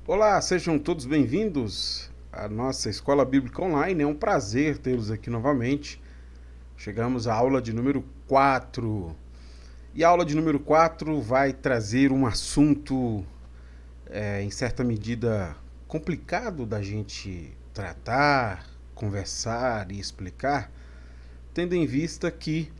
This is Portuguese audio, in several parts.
Olá, sejam todos bem-vindos à nossa Escola Bíblica Online. É um prazer tê-los aqui novamente. Chegamos à aula de número 4. E a aula de número 4 vai trazer um assunto, em certa medida, complicado da gente tratar, conversar e explicar, tendo em vista que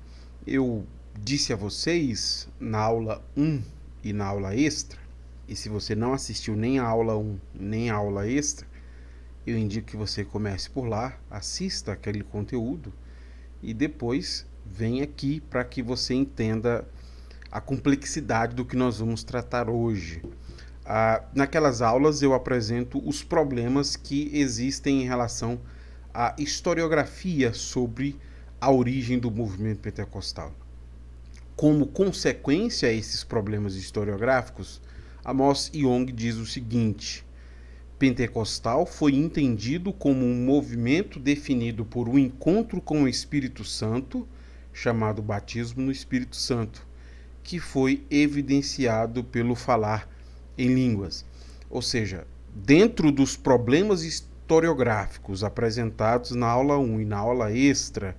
eu disse a vocês na aula 1 e na aula extra, e se você não assistiu nem a aula 1 nem a aula extra, eu indico que você comece por lá, assista aquele conteúdo e depois vem aqui para que você entenda a complexidade do que nós vamos tratar hoje. Naquelas aulas eu apresento os problemas que existem em relação à historiografia sobre a origem do movimento pentecostal. Como consequência a esses problemas historiográficos, Amos Yong diz o seguinte: pentecostal foi entendido como um movimento definido por um encontro com o Espírito Santo, chamado batismo no Espírito Santo, que foi evidenciado pelo falar em línguas. Ou seja, dentro dos problemas historiográficos apresentados na aula 1 e na aula extra,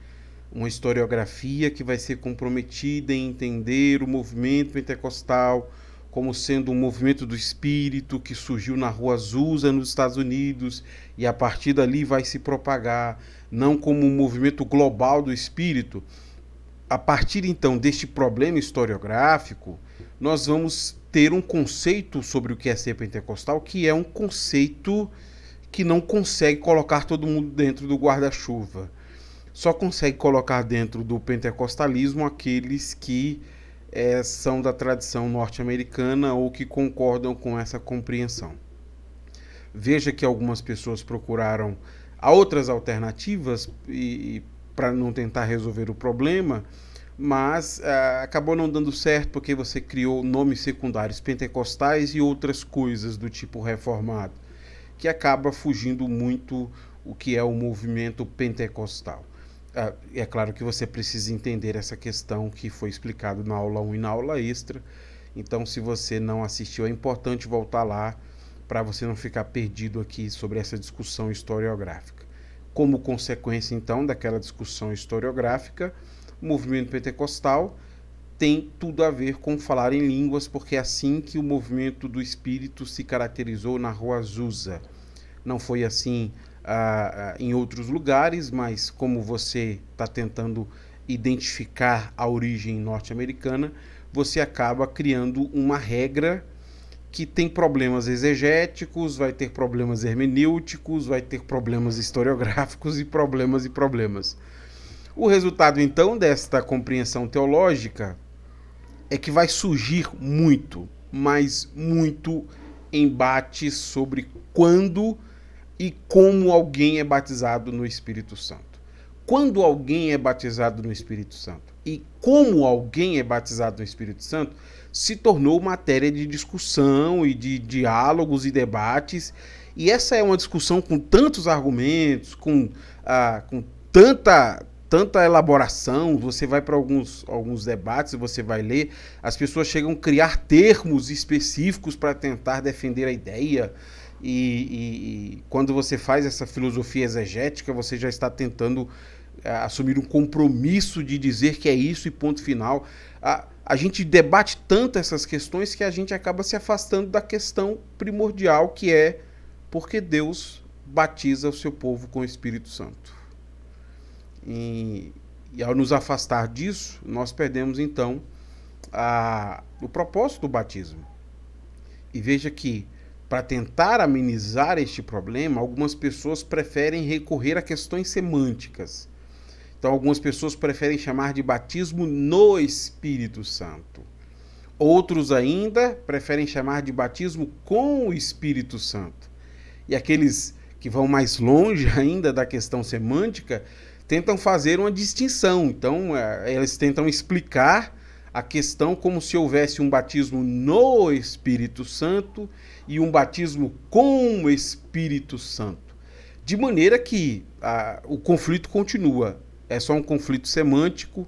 uma historiografia que vai ser comprometida em entender o movimento pentecostal como sendo um movimento do Espírito que surgiu na Rua Azusa, nos Estados Unidos, e a partir dali vai se propagar, não como um movimento global do Espírito. A partir então deste problema historiográfico, nós vamos ter um conceito sobre o que é ser pentecostal, que é um conceito que não consegue colocar todo mundo dentro do guarda-chuva. Só consegue colocar dentro do pentecostalismo aqueles que são da tradição norte-americana ou que concordam com essa compreensão. Veja que algumas pessoas procuraram outras alternativas para não tentar resolver o problema, mas acabou não dando certo porque você criou nomes secundários pentecostais e outras coisas do tipo reformado, que acaba fugindo muito o que é o movimento pentecostal. É claro que você precisa entender essa questão que foi explicado na aula 1 e na aula extra. Então, se você não assistiu, é importante voltar lá para você não ficar perdido aqui sobre essa discussão historiográfica. Como consequência, então, daquela discussão historiográfica, o movimento pentecostal tem tudo a ver com falar em línguas, porque é assim que o movimento do Espírito se caracterizou na Rua Azusa. Não foi assim em outros lugares, mas como você está tentando identificar a origem norte-americana, você acaba criando uma regra que tem problemas exegéticos, vai ter problemas hermenêuticos, vai ter problemas historiográficos e problemas. O resultado, então, desta compreensão teológica é que vai surgir muito, mas muito embate sobre quando e como alguém é batizado no Espírito Santo. Quando alguém é batizado no Espírito Santo e como alguém é batizado no Espírito Santo se tornou matéria de discussão e de diálogos e debates. E essa é uma discussão com tantos argumentos, com tanta elaboração. Você vai para alguns debates, você vai ler, as pessoas chegam a criar termos específicos para tentar defender a ideia. E quando você faz essa filosofia exegética, você já está tentando assumir um compromisso de dizer que é isso e ponto final. A gente debate tanto essas questões que a gente acaba se afastando da questão primordial, que é porque Deus batiza o seu povo com o Espírito Santo. E ao nos afastar disso, nós perdemos então o propósito do batismo. E veja que, para tentar amenizar este problema, algumas pessoas preferem recorrer a questões semânticas. Então, algumas pessoas preferem chamar de batismo no Espírito Santo. Outros ainda preferem chamar de batismo com o Espírito Santo. E aqueles que vão mais longe ainda da questão semântica tentam fazer uma distinção. Então, eles tentam explicar a questão como se houvesse um batismo no Espírito Santo e um batismo com o Espírito Santo. De maneira que o conflito continua. É só um conflito semântico,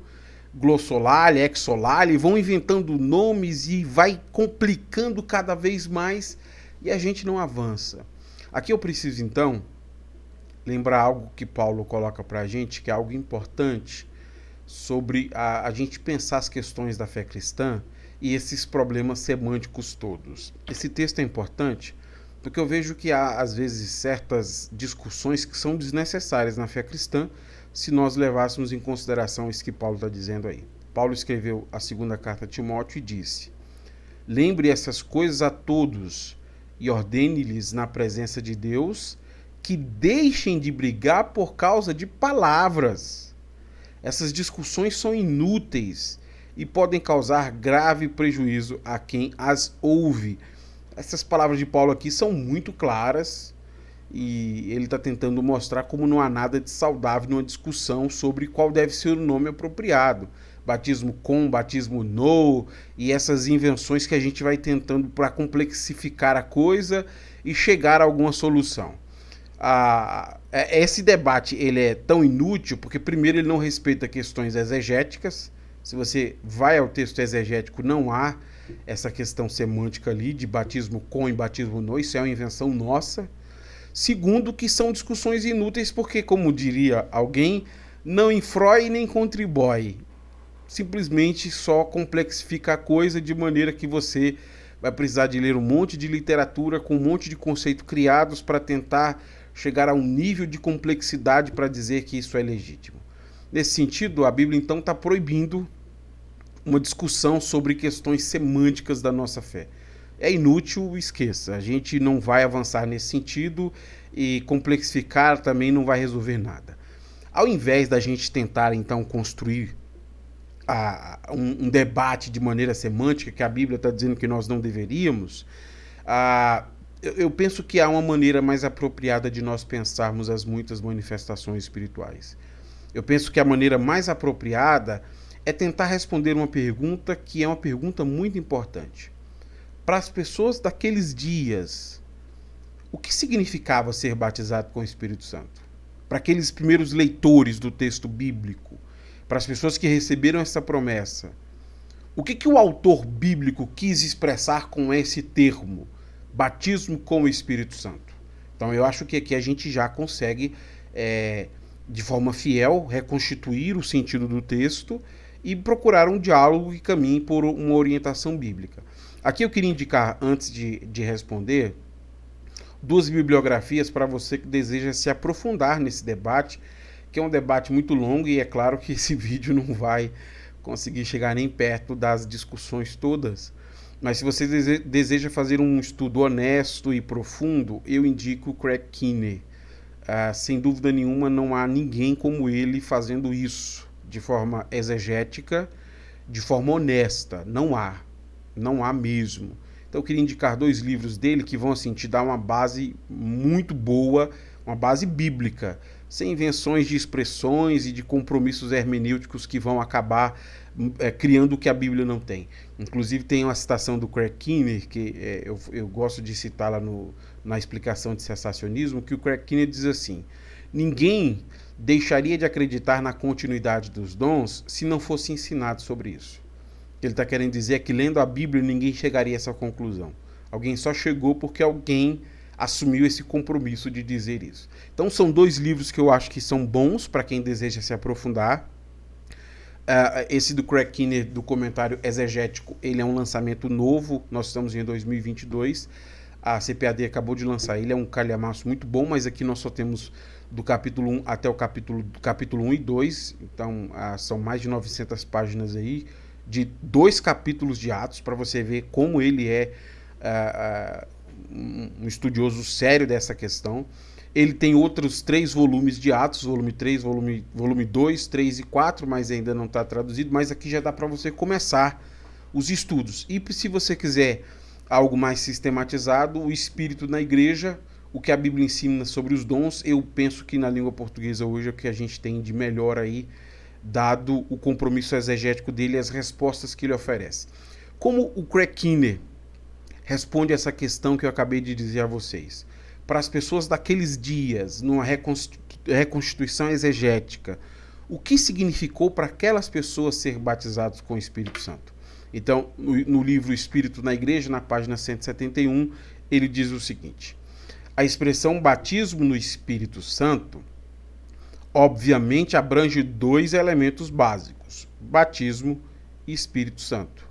glossolalia, exolalia, e vão inventando nomes e vai complicando cada vez mais, e a gente não avança. Aqui eu preciso, então, lembrar algo que Paulo coloca para a gente, que é algo importante, sobre a gente pensar as questões da fé cristã e esses problemas semânticos todos. Esse texto é importante porque eu vejo que há, às vezes, certas discussões que são desnecessárias na fé cristã se nós levássemos em consideração isso que Paulo está dizendo aí. Paulo escreveu a segunda carta a Timóteo e disse: lembre essas coisas a todos e ordene-lhes na presença de Deus que deixem de brigar por causa de palavras. Essas discussões são inúteis e podem causar grave prejuízo a quem as ouve. Essas palavras de Paulo aqui são muito claras e ele está tentando mostrar como não há nada de saudável numa discussão sobre qual deve ser o nome apropriado. Batismo com, batismo no, e essas invenções que a gente vai tentando para complexificar a coisa e chegar a alguma solução. Esse debate ele é tão inútil porque, primeiro, ele não respeita questões exegéticas. Se você vai ao texto exegético, não há essa questão semântica ali de batismo com e batismo no, isso é uma invenção nossa. Segundo, que são discussões inúteis porque, como diria alguém, não infrói nem contribui. Simplesmente só complexifica a coisa de maneira que você vai precisar de ler um monte de literatura com um monte de conceitos criados para tentar chegar a um nível de complexidade para dizer que isso é legítimo. Nesse sentido, a Bíblia então está proibindo uma discussão sobre questões semânticas da nossa fé. É inútil, esqueça. A gente não vai avançar nesse sentido e complexificar também não vai resolver nada. Ao invés da gente tentar então construir um debate de maneira semântica, que a Bíblia está dizendo que nós não deveríamos, eu penso que há uma maneira mais apropriada de nós pensarmos as muitas manifestações espirituais. Eu penso que a maneira mais apropriada é tentar responder uma pergunta que é uma pergunta muito importante. Para as pessoas daqueles dias, o que significava ser batizado com o Espírito Santo? Para aqueles primeiros leitores do texto bíblico, para as pessoas que receberam essa promessa, o que o autor bíblico quis expressar com esse termo, batismo com o Espírito Santo? Então eu acho que aqui a gente já consegue, de forma fiel, reconstituir o sentido do texto e procurar um diálogo que caminhe por uma orientação bíblica. Aqui eu queria indicar, antes de responder, duas bibliografias para você que deseja se aprofundar nesse debate, que é um debate muito longo e é claro que esse vídeo não vai conseguir chegar nem perto das discussões todas. Mas se você deseja fazer um estudo honesto e profundo, eu indico o Craig Keener. Sem dúvida nenhuma, não há ninguém como ele fazendo isso de forma exegética, de forma honesta. Não há mesmo. Então eu queria indicar dois livros dele que vão assim, te dar uma base muito boa, uma base bíblica, sem invenções de expressões e de compromissos hermenêuticos que vão acabar criando o que a Bíblia não tem. Inclusive tem uma citação do Craig Keener, que eu gosto de citar lá na explicação de cessacionismo, que o Craig Keener diz assim: ninguém deixaria de acreditar na continuidade dos dons se não fosse ensinado sobre isso. O que ele está querendo dizer é que lendo a Bíblia ninguém chegaria a essa conclusão. Alguém só chegou porque alguém assumiu esse compromisso de dizer isso. Então são dois livros que eu acho que são bons para quem deseja se aprofundar. Esse do Craig Keener, do comentário exegético, ele é um lançamento novo, nós estamos em 2022, a CPAD acabou de lançar ele, é um calhamaço muito bom, mas aqui nós só temos do capítulo 1 até o capítulo 1 e 2, então são mais de 900 páginas aí, de 2 capítulos de Atos, para você ver como ele é um estudioso sério dessa questão. Ele tem outros 3 volumes de Atos, volume 3, volume 2, 3 e 4, mas ainda não está traduzido, mas aqui já dá para você começar os estudos. E se você quiser algo mais sistematizado, o Espírito na Igreja, o que a Bíblia ensina sobre os dons, eu penso que na língua portuguesa hoje é o que a gente tem de melhor aí, dado o compromisso exegético dele e as respostas que ele oferece. Como o Craig Keener responde essa questão que eu acabei de dizer a vocês? Para as pessoas daqueles dias, numa reconstituição exegética, o que significou para aquelas pessoas ser batizados com o Espírito Santo? Então, no livro Espírito na Igreja, na página 171, ele diz o seguinte: a expressão batismo no Espírito Santo, obviamente, abrange dois elementos básicos: batismo e Espírito Santo.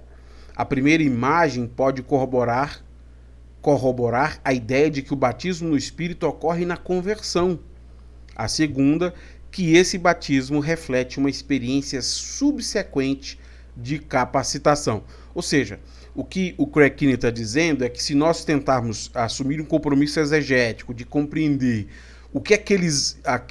A primeira imagem pode corroborar a ideia de que o batismo no Espírito ocorre na conversão. A segunda, que esse batismo reflete uma experiência subsequente de capacitação. Ou seja, o que o Craig Keener está dizendo é que se nós tentarmos assumir um compromisso exegético de compreender o que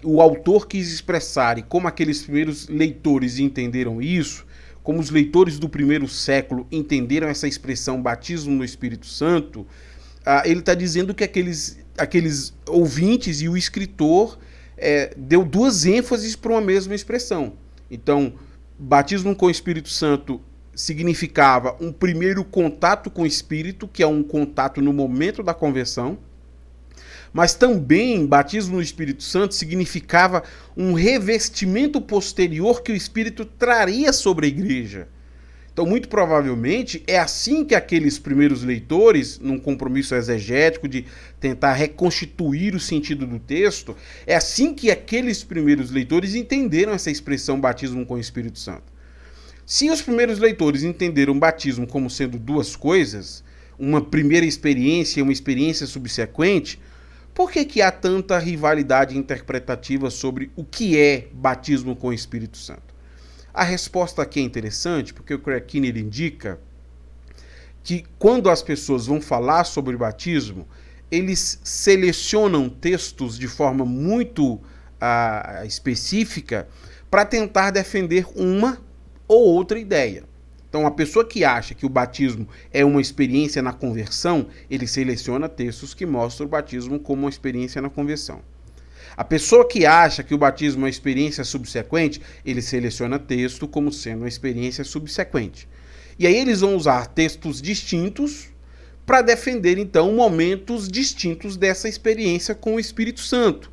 o autor quis expressar e como aqueles primeiros leitores entenderam isso, como os leitores do primeiro século entenderam essa expressão batismo no Espírito Santo, ele está dizendo que aqueles ouvintes e o escritor deu duas ênfases para uma mesma expressão. Então, batismo com o Espírito Santo significava um primeiro contato com o Espírito, que é um contato no momento da conversão, mas também batismo no Espírito Santo significava um revestimento posterior que o Espírito traria sobre a igreja. Então, muito provavelmente, é assim que aqueles primeiros leitores, num compromisso exegético de tentar reconstituir o sentido do texto, é assim que aqueles primeiros leitores entenderam essa expressão batismo com o Espírito Santo. Se os primeiros leitores entenderam o batismo como sendo duas coisas, uma primeira experiência e uma experiência subsequente, por que há tanta rivalidade interpretativa sobre o que é batismo com o Espírito Santo? A resposta aqui é interessante, porque o Craig Keener indica que quando as pessoas vão falar sobre batismo, eles selecionam textos de forma muito específica para tentar defender uma ou outra ideia. Então, a pessoa que acha que o batismo é uma experiência na conversão, ele seleciona textos que mostram o batismo como uma experiência na conversão. A pessoa que acha que o batismo é uma experiência subsequente, ele seleciona texto como sendo uma experiência subsequente. E aí eles vão usar textos distintos para defender, então, momentos distintos dessa experiência com o Espírito Santo.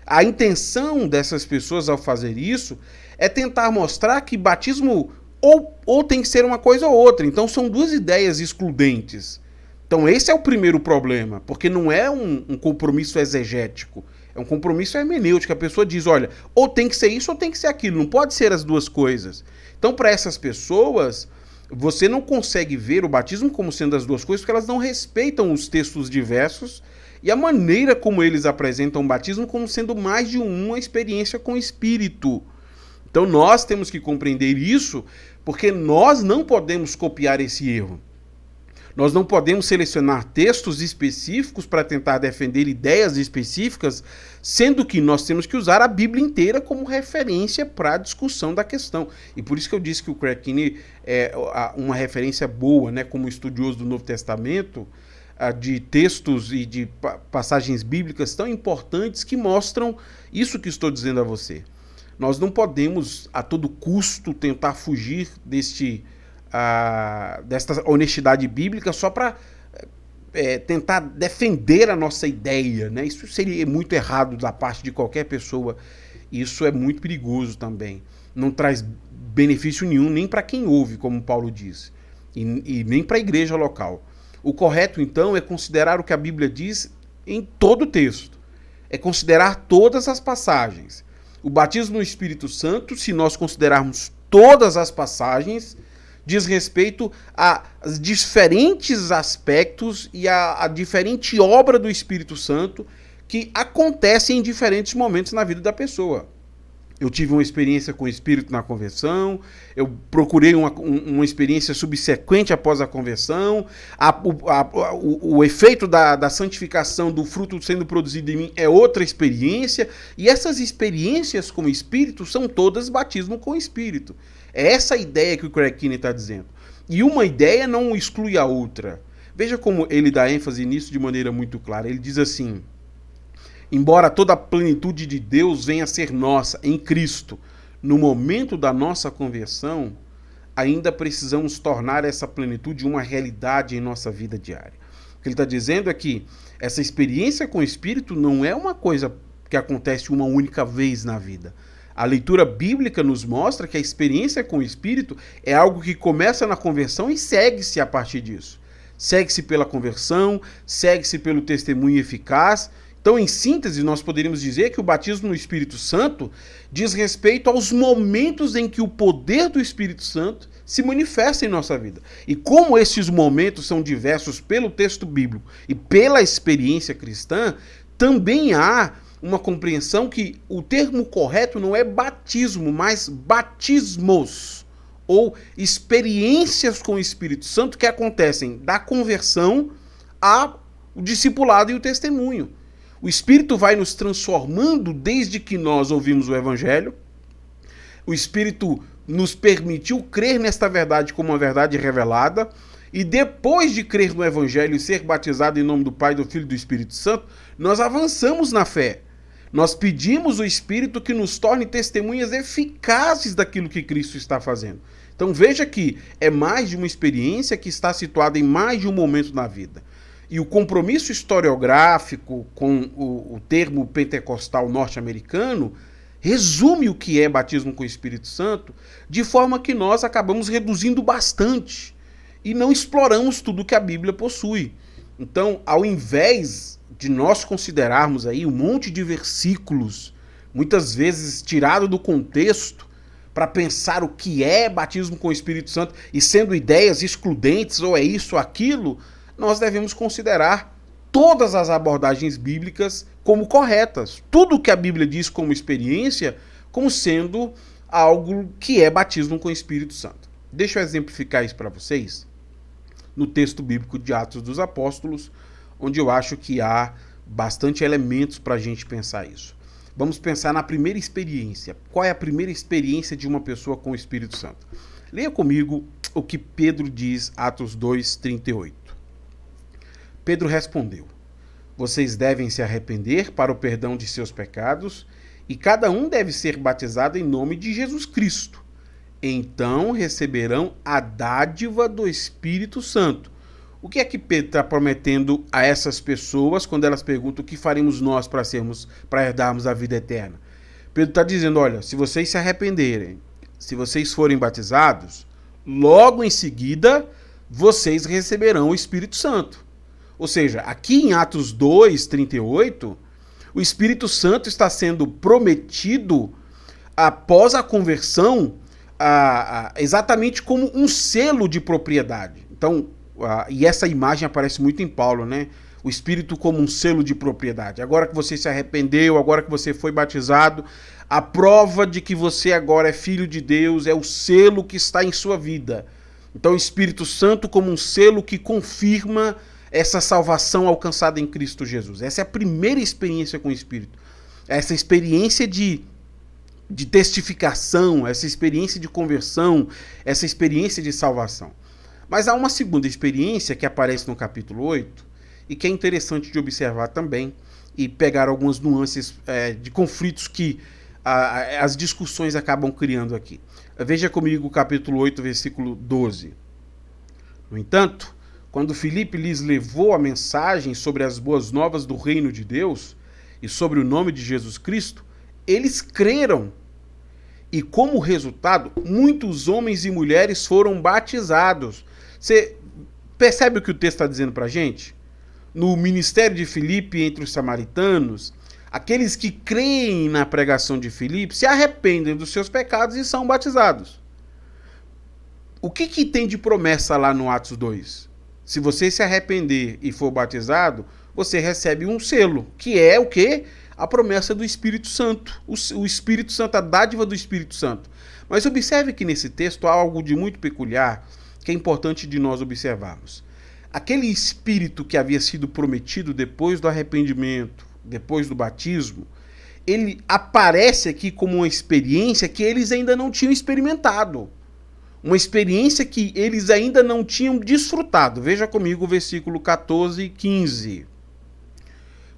A intenção dessas pessoas ao fazer isso é tentar mostrar que batismo ou tem que ser uma coisa ou outra. Então são duas ideias excludentes. Então esse é o primeiro problema, porque não é um compromisso exegético, é um compromisso hermenêutico. A pessoa diz, olha, ou tem que ser isso ou tem que ser aquilo, não pode ser as duas coisas. Então para essas pessoas, você não consegue ver o batismo como sendo as duas coisas, porque elas não respeitam os textos diversos e a maneira como eles apresentam o batismo como sendo mais de uma experiência com o Espírito. Então nós temos que compreender isso, porque nós não podemos copiar esse erro. Nós não podemos selecionar textos específicos para tentar defender ideias específicas, sendo que nós temos que usar a Bíblia inteira como referência para a discussão da questão. E por isso que eu disse que o Craig Keener é uma referência boa, né, como estudioso do Novo Testamento, de textos e de passagens bíblicas tão importantes que mostram isso que estou dizendo a você. Nós não podemos, a todo custo, tentar fugir desta honestidade bíblica só para tentar defender a nossa ideia, né? Isso seria muito errado da parte de qualquer pessoa. Isso é muito perigoso também. Não traz benefício nenhum, nem para quem ouve, como Paulo diz, e nem para a igreja local. O correto, então, é considerar o que a Bíblia diz em todo o texto. É considerar todas as passagens. O batismo no Espírito Santo, se nós considerarmos todas as passagens, diz respeito a diferentes aspectos e a diferente obra do Espírito Santo que acontece em diferentes momentos na vida da pessoa. Eu tive uma experiência com o Espírito na conversão, eu procurei uma experiência subsequente após a conversão, o efeito da santificação do fruto sendo produzido em mim é outra experiência, e essas experiências com o Espírito são todas batismo com o Espírito. É essa a ideia que o Craig Keener está dizendo. E uma ideia não exclui a outra. Veja como ele dá ênfase nisso de maneira muito clara. Ele diz assim: embora toda a plenitude de Deus venha a ser nossa em Cristo, no momento da nossa conversão, ainda precisamos tornar essa plenitude uma realidade em nossa vida diária. O que ele está dizendo é que essa experiência com o Espírito não é uma coisa que acontece uma única vez na vida. A leitura bíblica nos mostra que a experiência com o Espírito é algo que começa na conversão e segue-se a partir disso. Segue-se pela conversão, segue-se pelo testemunho eficaz. Então, em síntese, nós poderíamos dizer que o batismo no Espírito Santo diz respeito aos momentos em que o poder do Espírito Santo se manifesta em nossa vida. E como esses momentos são diversos pelo texto bíblico e pela experiência cristã, também há uma compreensão que o termo correto não é batismo, mas batismos, ou experiências com o Espírito Santo que acontecem da conversão ao discipulado e o testemunho. O Espírito vai nos transformando desde que nós ouvimos o Evangelho. O Espírito nos permitiu crer nesta verdade como uma verdade revelada. E depois de crer no Evangelho e ser batizado em nome do Pai, do Filho e do Espírito Santo, nós avançamos na fé. Nós pedimos o Espírito que nos torne testemunhas eficazes daquilo que Cristo está fazendo. Então veja que é mais de uma experiência que está situada em mais de um momento na vida. E o compromisso historiográfico com o termo pentecostal norte-americano resume o que é batismo com o Espírito Santo, de forma que nós acabamos reduzindo bastante e não exploramos tudo que a Bíblia possui. Então, ao invés de nós considerarmos aí um monte de versículos, muitas vezes tirado do contexto, para pensar o que é batismo com o Espírito Santo e sendo ideias excludentes, ou é isso ou aquilo, nós devemos considerar todas as abordagens bíblicas como corretas. Tudo que a Bíblia diz como experiência, como sendo algo que é batismo com o Espírito Santo. Deixa eu exemplificar isso para vocês no texto bíblico de Atos dos Apóstolos, onde eu acho que há bastante elementos para a gente pensar isso. Vamos pensar na primeira experiência. Qual é a primeira experiência de uma pessoa com o Espírito Santo? Leia comigo o que Pedro diz, Atos 2:38. Pedro respondeu: vocês devem se arrepender para o perdão de seus pecados e cada um deve ser batizado em nome de Jesus Cristo. Então receberão a dádiva do Espírito Santo. O que é que Pedro está prometendo a essas pessoas quando elas perguntam o que faremos nós para herdarmos a vida eterna? Pedro está dizendo, olha, se vocês se arrependerem, se vocês forem batizados, logo em seguida vocês receberão o Espírito Santo. Ou seja, aqui em Atos 2:38, o Espírito Santo está sendo prometido após a conversão, exatamente como um selo de propriedade. Então, e essa imagem aparece muito em Paulo, né? O Espírito como um selo de propriedade. Agora que você se arrependeu, agora que você foi batizado, a prova de que você agora é filho de Deus é o selo que está em sua vida. Então, o Espírito Santo como um selo que confirma essa salvação alcançada em Cristo Jesus. Essa é a primeira experiência com o Espírito. Essa experiência de testificação, essa experiência de conversão, essa experiência de salvação. Mas há uma segunda experiência que aparece no capítulo 8 e que é interessante de observar também e pegar algumas nuances de conflitos que as discussões acabam criando aqui. Veja comigo o capítulo 8, versículo 12. No entanto, quando Filipe lhes levou a mensagem sobre as boas novas do reino de Deus e sobre o nome de Jesus Cristo, eles creram. E como resultado, muitos homens e mulheres foram batizados. Você percebe o que o texto está dizendo para a gente? No ministério de Filipe entre os samaritanos, aqueles que creem na pregação de Filipe se arrependem dos seus pecados e são batizados. O que tem de promessa lá no Atos 2? Se você se arrepender e for batizado, você recebe um selo, que é o quê? A promessa do Espírito Santo. O Espírito Santo, a dádiva do Espírito Santo. Mas observe que nesse texto há algo de muito peculiar que é importante de nós observarmos. Aquele Espírito que havia sido prometido depois do arrependimento, depois do batismo, ele aparece aqui como uma experiência que eles ainda não tinham experimentado. Uma experiência que eles ainda não tinham desfrutado. Veja comigo o versículo 14 e 15.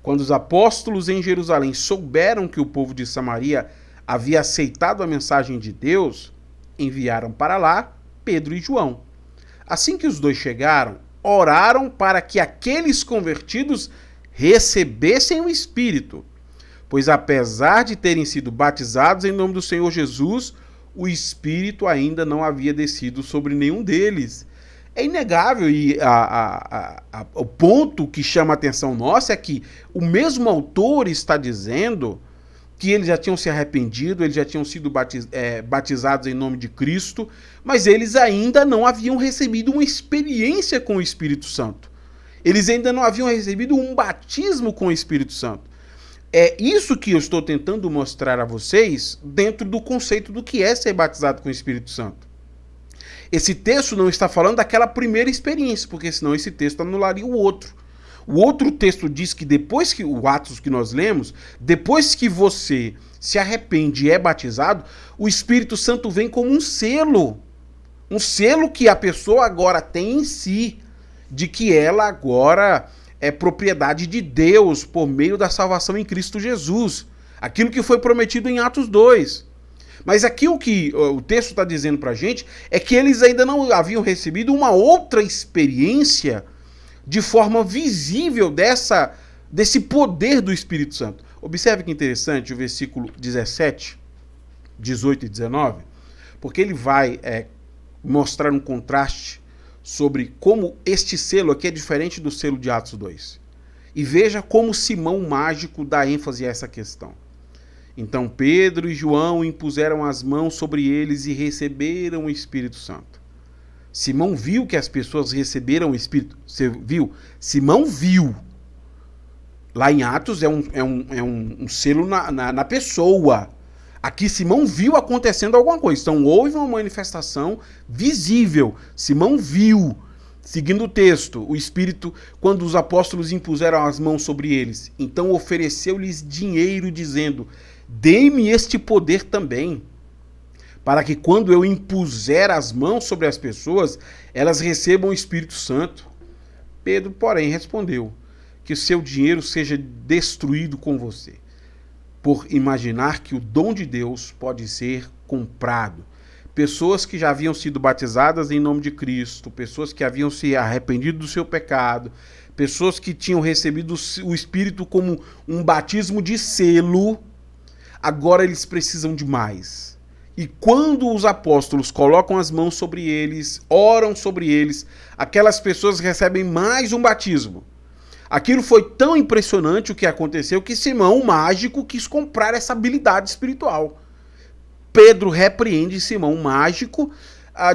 Quando os apóstolos em Jerusalém souberam que o povo de Samaria havia aceitado a mensagem de Deus, enviaram para lá Pedro e João. Assim que os dois chegaram, oraram para que aqueles convertidos recebessem o Espírito, pois apesar de terem sido batizados em nome do Senhor Jesus, o Espírito ainda não havia descido sobre nenhum deles. É inegável, e o ponto que chama a atenção nossa é que o mesmo autor está dizendo que eles já tinham se arrependido, eles já tinham sido batizados em nome de Cristo, mas eles ainda não haviam recebido uma experiência com o Espírito Santo. Eles ainda não haviam recebido um batismo com o Espírito Santo. É isso que eu estou tentando mostrar a vocês dentro do conceito do que é ser batizado com o Espírito Santo. Esse texto não está falando daquela primeira experiência, porque senão esse texto anularia o outro. O outro texto diz que depois que o Atos que nós lemos, depois que você se arrepende e é batizado, o Espírito Santo vem como um selo que a pessoa agora tem em si, de que ela agora é propriedade de Deus por meio da salvação em Cristo Jesus. Aquilo que foi prometido em Atos 2. Mas aqui o que o texto está dizendo para a gente é que eles ainda não haviam recebido uma outra experiência de forma visível desse poder do Espírito Santo. Observe que interessante o versículo 17, 18 e 19, porque ele vai mostrar um contraste sobre como este selo aqui é diferente do selo de Atos 2. E veja como Simão Mágico dá ênfase a essa questão. Então Pedro e João impuseram as mãos sobre eles e receberam o Espírito Santo. Simão viu que as pessoas receberam o Espírito. Você viu? Simão viu. Lá em Atos é um selo na pessoa. Aqui Simão viu acontecendo alguma coisa. Então houve uma manifestação visível. Simão viu. Seguindo o texto, o Espírito, quando os apóstolos impuseram as mãos sobre eles, então ofereceu-lhes dinheiro, dizendo: dê-me este poder também, para que quando eu impuser as mãos sobre as pessoas, elas recebam o Espírito Santo. Pedro, porém, respondeu: que o seu dinheiro seja destruído com você, por imaginar que o dom de Deus pode ser comprado. Pessoas que já haviam sido batizadas em nome de Cristo, pessoas que haviam se arrependido do seu pecado, pessoas que tinham recebido o Espírito como um batismo de selo, agora eles precisam de mais. E quando os apóstolos colocam as mãos sobre eles, oram sobre eles, aquelas pessoas recebem mais um batismo. Aquilo foi tão impressionante o que aconteceu que Simão, o mágico, quis comprar essa habilidade espiritual. Pedro repreende Simão, o mágico,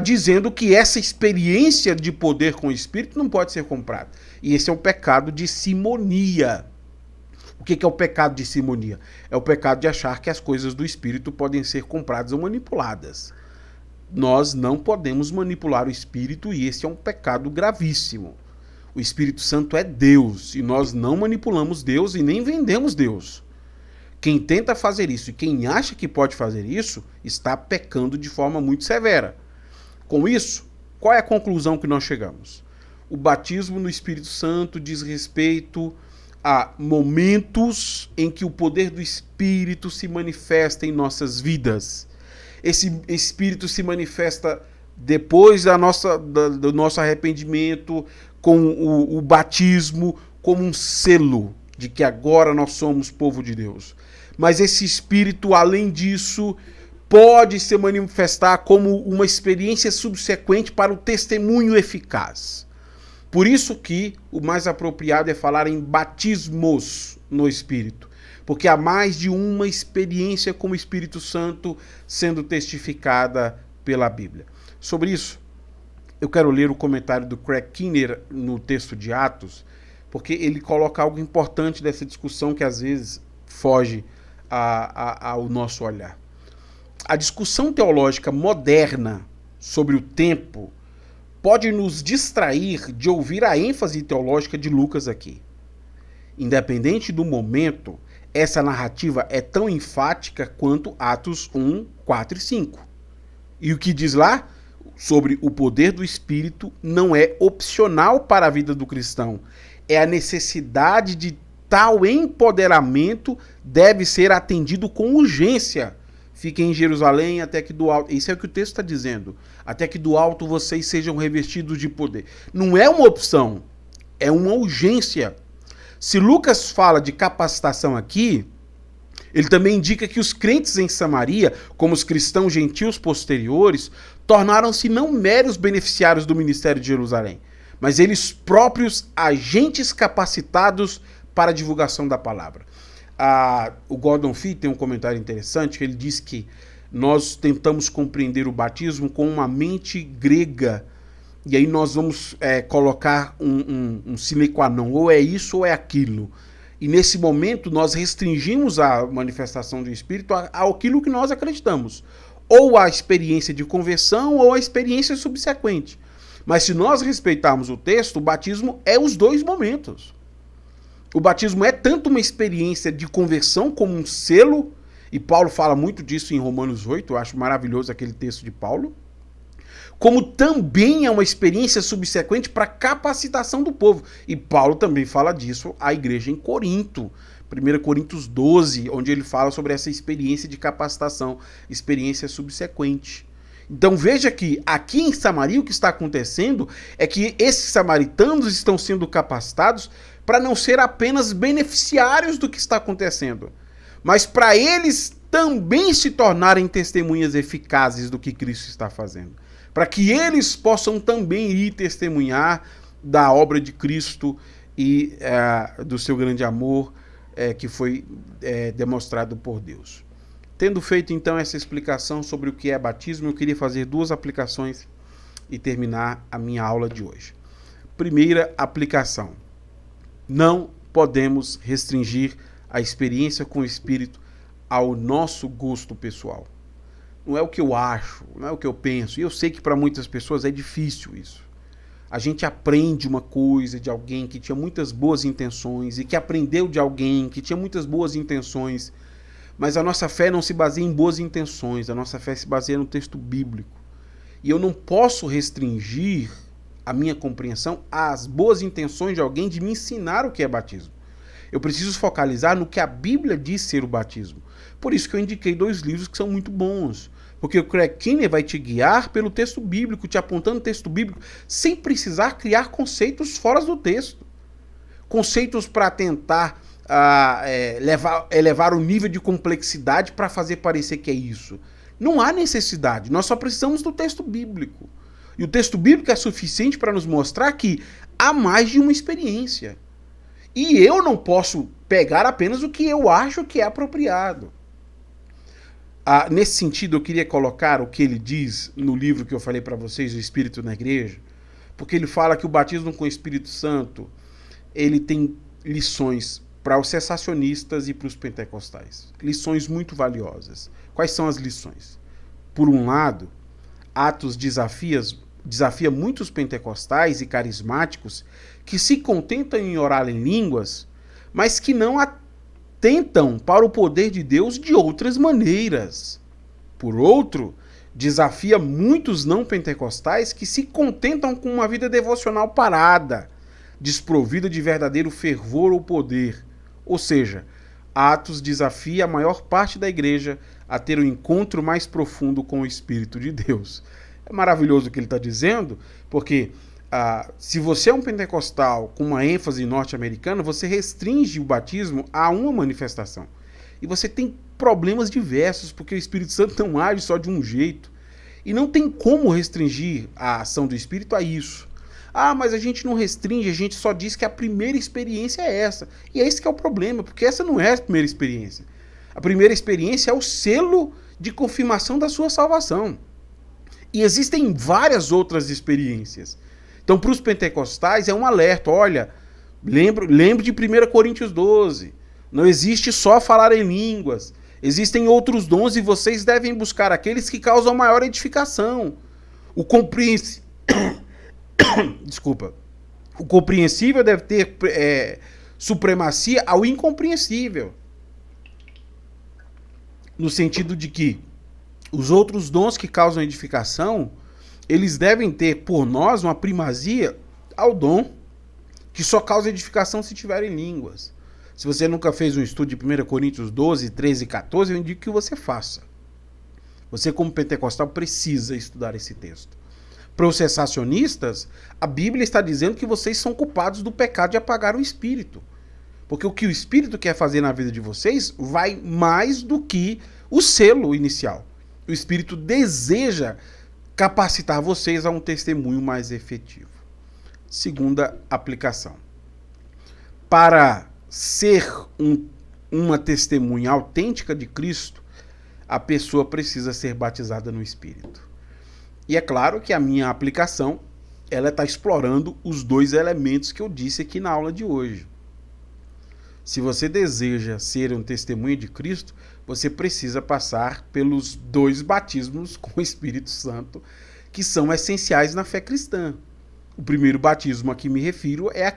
dizendo que essa experiência de poder com o Espírito não pode ser comprada. E esse é o pecado de simonia. O que é o pecado de simonia? É o pecado de achar que as coisas do Espírito podem ser compradas ou manipuladas. Nós não podemos manipular o Espírito e esse é um pecado gravíssimo. O Espírito Santo é Deus e nós não manipulamos Deus e nem vendemos Deus. Quem tenta fazer isso e quem acha que pode fazer isso está pecando de forma muito severa. Com isso, qual é a conclusão que nós chegamos? O batismo no Espírito Santo diz respeito a momentos em que o poder do Espírito se manifesta em nossas vidas. Esse Espírito se manifesta depois do nosso arrependimento, com o batismo, como um selo de que agora nós somos povo de Deus. Mas esse Espírito, além disso, pode se manifestar como uma experiência subsequente para o testemunho eficaz. Por isso que o mais apropriado é falar em batismos no Espírito, porque há mais de uma experiência com o Espírito Santo sendo testificada pela Bíblia. Sobre isso, eu quero ler o comentário do Craig Keener no texto de Atos, porque ele coloca algo importante dessa discussão que às vezes foge ao nosso olhar. A discussão teológica moderna sobre o tempo pode nos distrair de ouvir a ênfase teológica de Lucas aqui. Independente do momento, essa narrativa é tão enfática quanto Atos 1, 4 e 5. E o que diz lá sobre o poder do Espírito não é opcional para a vida do cristão. É a necessidade de tal empoderamento deve ser atendido com urgência. Fiquem em Jerusalém até que do alto... Isso é o que o texto está dizendo. Até que do alto vocês sejam revestidos de poder. Não é uma opção, é uma urgência. Se Lucas fala de capacitação aqui, Ele também indica que os crentes em Samaria, como os cristãos gentios posteriores, tornaram-se não meros beneficiários do ministério de Jerusalém, mas eles próprios agentes capacitados para a divulgação da palavra. O Gordon Fee tem um comentário interessante, que ele diz que nós tentamos compreender o batismo com uma mente grega, e aí nós vamos colocar um sine qua non, ou é isso ou é aquilo. E nesse momento nós restringimos a manifestação do Espírito àquilo que nós acreditamos, ou a experiência de conversão ou a experiência subsequente. Mas se nós respeitarmos o texto, o batismo é os dois momentos. O batismo é tanto uma experiência de conversão como um selo, e Paulo fala muito disso em Romanos 8, eu acho maravilhoso aquele texto de Paulo, como também é uma experiência subsequente para capacitação do povo. E Paulo também fala disso à igreja em Corinto, 1 Coríntios 12, onde ele fala sobre essa experiência de capacitação, experiência subsequente. Então veja que aqui em Samaria o que está acontecendo é que esses samaritanos estão sendo capacitados para não ser apenas beneficiários do que está acontecendo, mas para eles também se tornarem testemunhas eficazes do que Cristo está fazendo, para que eles possam também ir testemunhar da obra de Cristo e do seu grande amor que foi demonstrado por Deus. Tendo feito então essa explicação sobre o que é batismo, eu queria fazer duas aplicações e terminar a minha aula de hoje. Primeira aplicação: não podemos restringir a experiência com o Espírito ao nosso gosto pessoal. Não é o que eu acho, não é o que eu penso. E eu sei que para muitas pessoas é difícil isso. A gente aprende uma coisa de alguém que tinha muitas boas intenções e que aprendeu de alguém que tinha muitas boas intenções, mas a nossa fé não se baseia em boas intenções, a nossa fé se baseia no texto bíblico. E eu não posso restringir a minha compreensão às boas intenções de alguém de me ensinar o que é batismo. Eu preciso focalizar no que a Bíblia diz ser o batismo. Por isso que eu indiquei 2 livros que são muito bons. Porque o Craig Keener vai te guiar pelo texto bíblico, te apontando o texto bíblico, sem precisar criar conceitos fora do texto. Conceitos para tentar elevar o nível de complexidade para fazer parecer que é isso. Não há necessidade, nós só precisamos do texto bíblico. E o texto bíblico é suficiente para nos mostrar que há mais de uma experiência. E eu não posso pegar apenas o que eu acho que é apropriado. Nesse sentido, eu queria colocar o que ele diz no livro que eu falei para vocês, O Espírito na Igreja, porque ele fala que o batismo com o Espírito Santo, ele tem lições para os cessacionistas e para os pentecostais. Lições muito valiosas. Quais são as lições? Por um lado, Atos desafia muitos pentecostais e carismáticos que se contentam em orar em línguas, mas que não atentam para o poder de Deus de outras maneiras. Por outro, desafia muitos não pentecostais que se contentam com uma vida devocional parada, desprovida de verdadeiro fervor ou poder. Ou seja, Atos desafia a maior parte da igreja a ter um encontro mais profundo com o Espírito de Deus. É maravilhoso o que ele está dizendo, porque se você é um pentecostal com uma ênfase norte-americana, você restringe o batismo a uma manifestação. E você tem problemas diversos, porque o Espírito Santo não age só de um jeito. E não tem como restringir a ação do Espírito a isso. Mas a gente não restringe, a gente só diz que a primeira experiência é essa. E é esse que é o problema, porque essa não é a primeira experiência. A primeira experiência é o selo de confirmação da sua salvação. E existem várias outras experiências. Então, para os pentecostais, é um alerta. Olha, lembre de 1 Coríntios 12. Não existe só falar em línguas. Existem outros dons e vocês devem buscar aqueles que causam maior edificação. O compreensível deve ter supremacia ao incompreensível. No sentido de que os outros dons que causam edificação, eles devem ter por nós uma primazia ao dom que só causa edificação se tiver em línguas. Se você nunca fez um estudo de 1 Coríntios 12, 13 e 14, eu indico que você faça. Você, como pentecostal, precisa estudar esse texto. Para os cessacionistas, a Bíblia está dizendo que vocês são culpados do pecado de apagar o Espírito. Porque o que o Espírito quer fazer na vida de vocês vai mais do que o selo inicial. O Espírito deseja capacitar vocês a um testemunho mais efetivo. Segunda aplicação. Para ser uma testemunha autêntica de Cristo, a pessoa precisa ser batizada no Espírito. E é claro que a minha aplicação, ela está explorando os dois elementos que eu disse aqui na aula de hoje. Se você deseja ser um testemunho de Cristo, você precisa passar pelos dois batismos com o Espírito Santo, que são essenciais na fé cristã. O primeiro batismo a que me refiro é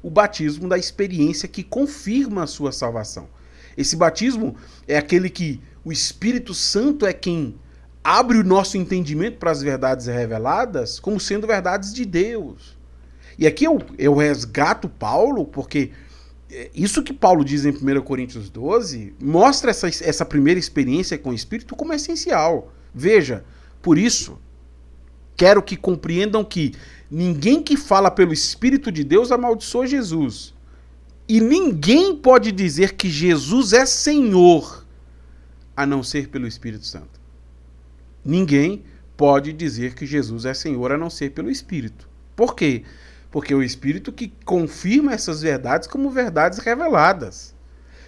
o batismo da experiência que confirma a sua salvação. Esse batismo é aquele que o Espírito Santo é quem abre o nosso entendimento para as verdades reveladas como sendo verdades de Deus. E aqui eu resgato Paulo, porque isso que Paulo diz em 1 Coríntios 12 mostra essa primeira experiência com o Espírito como essencial. Veja, por isso, quero que compreendam que ninguém que fala pelo Espírito de Deus amaldiçoa Jesus. E ninguém pode dizer que Jesus é Senhor a não ser pelo Espírito Santo. Ninguém pode dizer que Jesus é Senhor a não ser pelo Espírito. Por quê? Porque é o Espírito que confirma essas verdades como verdades reveladas.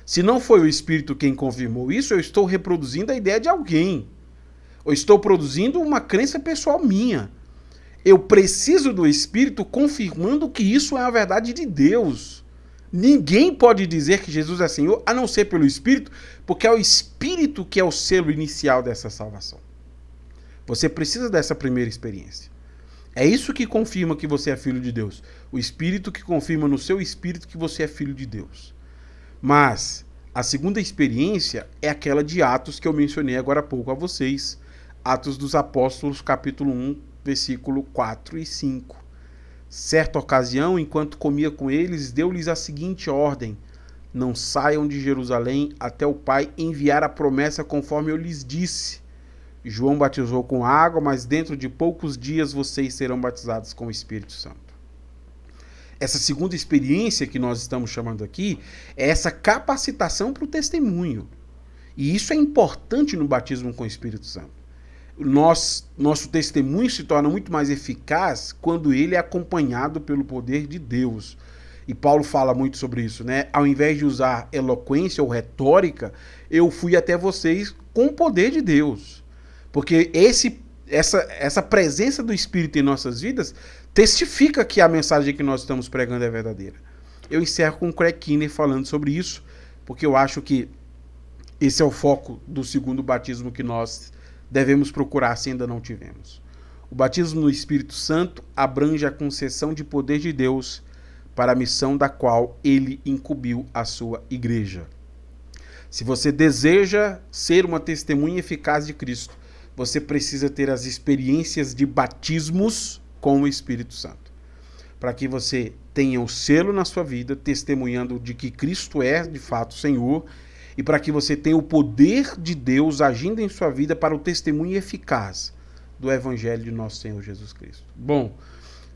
Se não foi o Espírito quem confirmou isso, eu estou reproduzindo a ideia de alguém. Eu estou produzindo uma crença pessoal minha. Eu preciso do Espírito confirmando que isso é a verdade de Deus. Ninguém pode dizer que Jesus é Senhor a não ser pelo Espírito, porque é o Espírito que é o selo inicial dessa salvação. Você precisa dessa primeira experiência. É isso que confirma que você é filho de Deus. O Espírito que confirma no seu espírito que você é filho de Deus. Mas a segunda experiência é aquela de Atos que eu mencionei agora há pouco a vocês. Atos dos Apóstolos, capítulo 1, versículo 4 e 5. Certa ocasião, enquanto comia com eles, deu-lhes a seguinte ordem: não saiam de Jerusalém até o Pai enviar a promessa conforme eu lhes disse. João batizou com água, mas dentro de poucos dias vocês serão batizados com o Espírito Santo. Essa segunda experiência que nós estamos chamando aqui é essa capacitação para o testemunho. E isso é importante no batismo com o Espírito Santo. Nosso testemunho se torna muito mais eficaz quando ele é acompanhado pelo poder de Deus. E Paulo fala muito sobre isso, né? Ao invés de usar eloquência ou retórica, eu fui até vocês com o poder de Deus. Porque essa presença do Espírito em nossas vidas testifica que a mensagem que nós estamos pregando é verdadeira. Eu encerro com o Craig Keener falando sobre isso, porque eu acho que esse é o foco do segundo batismo que nós devemos procurar se ainda não tivemos. O batismo no Espírito Santo abrange a concessão de poder de Deus para a missão da qual ele incumbiu a sua igreja. Se você deseja ser uma testemunha eficaz de Cristo, você precisa ter as experiências de batismos com o Espírito Santo. Para que você tenha o selo na sua vida, testemunhando de que Cristo é, de fato, Senhor, e para que você tenha o poder de Deus agindo em sua vida para o testemunho eficaz do Evangelho de nosso Senhor Jesus Cristo. Bom,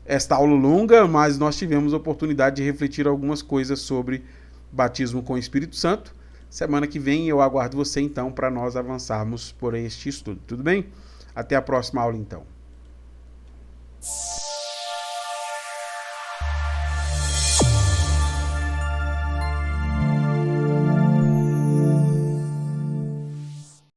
esta aula longa, mas nós tivemos a oportunidade de refletir algumas coisas sobre batismo com o Espírito Santo. Semana que vem eu aguardo você então para nós avançarmos por este estudo, tudo bem? Até a próxima aula então.